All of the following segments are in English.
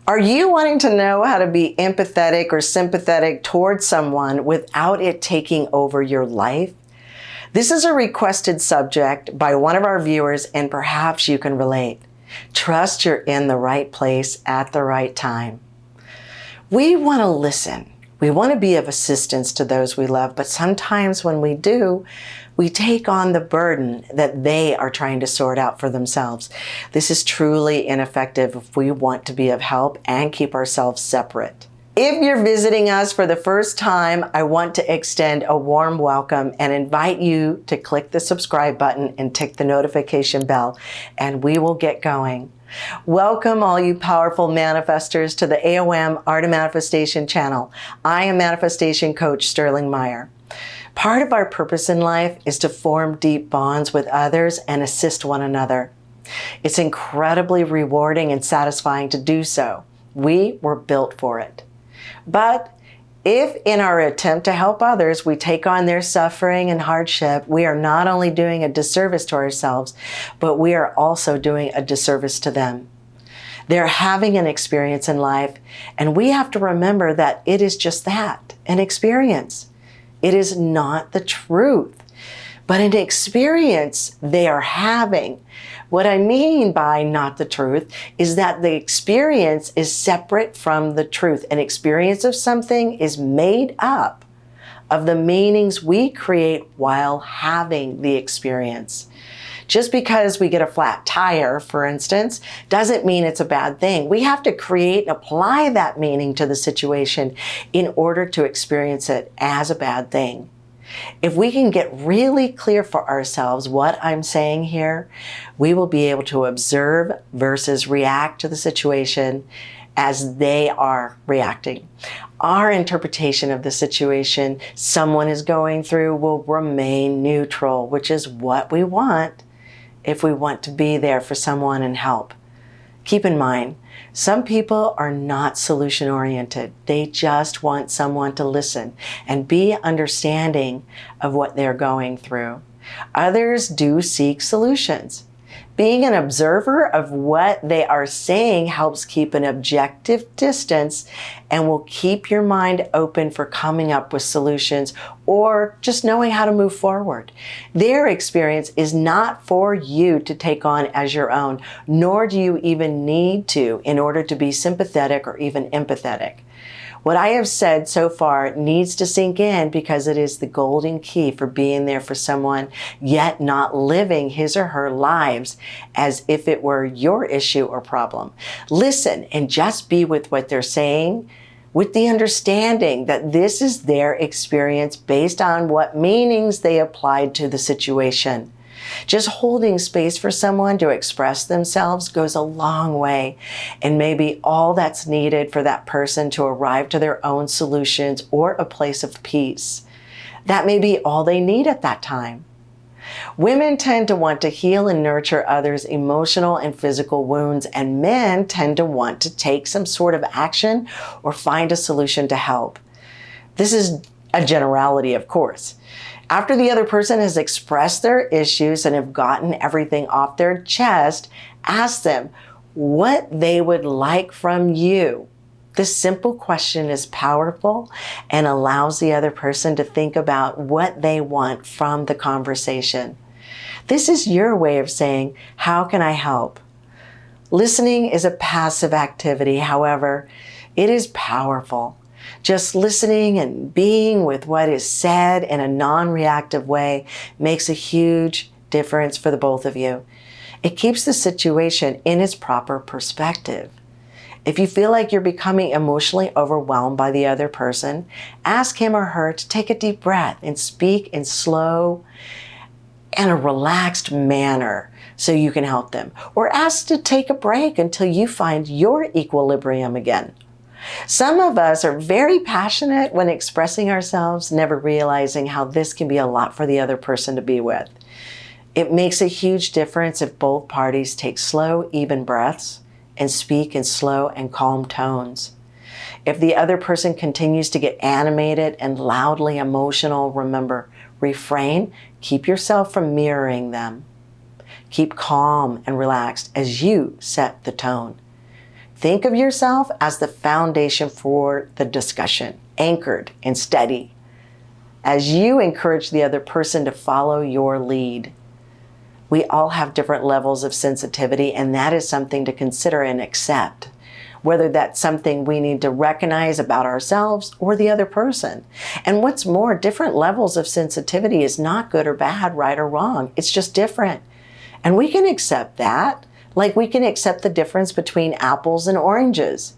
Are you wanting to know how to be empathetic or sympathetic towards someone without it taking over your life? This is a requested subject by one of our viewers, and perhaps you can relate. Trust you're in the right place at the right time. We want to listen. We want to be of assistance to those we love, but sometimes when we do, we take on the burden that they are trying to sort out for themselves. This is truly ineffective if we want to be of help and keep ourselves separate. If you're visiting us for the first time, I want to extend a warm welcome and invite you to click the subscribe button and tick the notification bell, and we will get going. Welcome all you powerful manifestors to the AOM Art of Manifestation channel. I am Manifestation Coach Sterling Meyer. Part of our purpose in life is to form deep bonds with others and assist one another. It's incredibly rewarding and satisfying to do so. We were built for it. But if in our attempt to help others, we take on their suffering and hardship, we are not only doing a disservice to ourselves, but we are also doing a disservice to them. They're having an experience in life, and we have to remember that it is just that, an experience. It is not the truth, but an experience they are having. What I mean by not the truth is that the experience is separate from the truth. An experience of something is made up of the meanings we create while having the experience. Just because we get a flat tire, for instance, doesn't mean it's a bad thing. We have to create and apply that meaning to the situation in order to experience it as a bad thing. If we can get really clear for ourselves what I'm saying here, we will be able to observe versus react to the situation as they are reacting. Our interpretation of the situation someone is going through will remain neutral, which is what we want if we want to be there for someone and help. Keep in mind, some people are not solution-oriented. They just want someone to listen and be understanding of what they're going through. Others do seek solutions. Being an observer of what they are saying helps keep an objective distance and will keep your mind open for coming up with solutions or just knowing how to move forward. Their experience is not for you to take on as your own, nor do you even need to in order to be sympathetic or even empathetic. What I have said so far needs to sink in because it is the golden key for being there for someone, yet not living his or her lives as if it were your issue or problem. Listen and just be with what they're saying, with the understanding that this is their experience based on what meanings they applied to the situation. Just holding space for someone to express themselves goes a long way and may be all that's needed for that person to arrive to their own solutions or a place of peace. That may be all they need at that time. Women tend to want to heal and nurture others' emotional and physical wounds, and men tend to want to take some sort of action or find a solution to help. This is a generality, of course. After the other person has expressed their issues and have gotten everything off their chest, ask them what they would like from you. This simple question is powerful and allows the other person to think about what they want from the conversation. This is your way of saying, how can I help? Listening is a passive activity, however, it is powerful. Just listening and being with what is said in a non-reactive way makes a huge difference for the both of you. It keeps the situation in its proper perspective. If you feel like you're becoming emotionally overwhelmed by the other person, ask him or her to take a deep breath and speak in slow and a relaxed manner so you can help them. Or ask to take a break until you find your equilibrium again. Some of us are very passionate when expressing ourselves, never realizing how this can be a lot for the other person to be with. It makes a huge difference if both parties take slow, even breaths and speak in slow and calm tones. If the other person continues to get animated and loudly emotional, remember, refrain, keep yourself from mirroring them. Keep calm and relaxed as you set the tone. Think of yourself as the foundation for the discussion, anchored and steady, as you encourage the other person to follow your lead. We all have different levels of sensitivity, and that is something to consider and accept, whether that's something we need to recognize about ourselves or the other person. And what's more, different levels of sensitivity is not good or bad, right or wrong. It's just different. And we can accept that, like we can accept the difference between apples and oranges.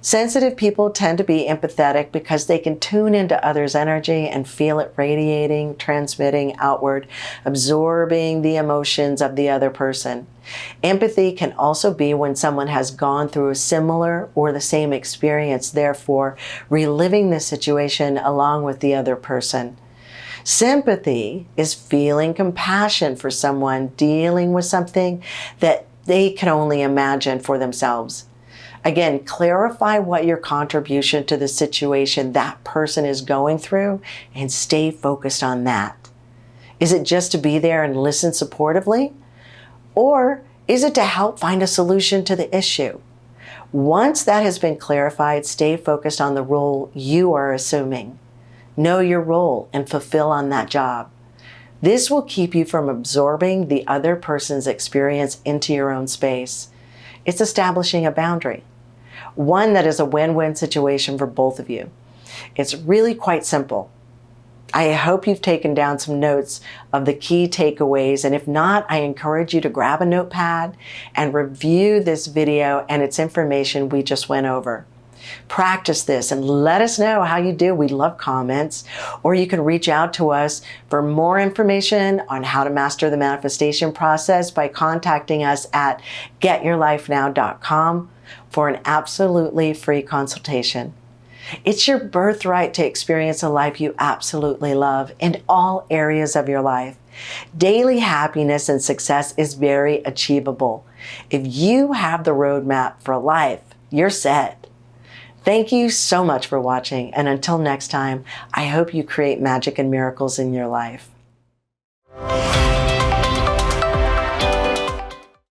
Sensitive people tend to be empathetic because they can tune into others' energy and feel it radiating, transmitting outward, absorbing the emotions of the other person. Empathy can also be when someone has gone through a similar or the same experience, therefore reliving the situation along with the other person. Sympathy is feeling compassion for someone dealing with something that they can only imagine for themselves. Again, clarify what your contribution to the situation that person is going through and stay focused on that. Is it just to be there and listen supportively? Or is it to help find a solution to the issue? Once that has been clarified, stay focused on the role you are assuming. Know your role and fulfill on that job. This will keep you from absorbing the other person's experience into your own space. It's establishing a boundary, one that is a win-win situation for both of you. It's really quite simple. I hope you've taken down some notes of the key takeaways, and if not, I encourage you to grab a notepad and review this video and its information we just went over. Practice this and let us know how you do. We love comments. Or you can reach out to us for more information on how to master the manifestation process by contacting us at getyourlifenow.com for an absolutely free consultation. It's your birthright to experience a life you absolutely love in all areas of your life. Daily happiness and success is very achievable. If you have the roadmap for life, you're set. Thank you so much for watching, and until next time, I hope you create magic and miracles in your life.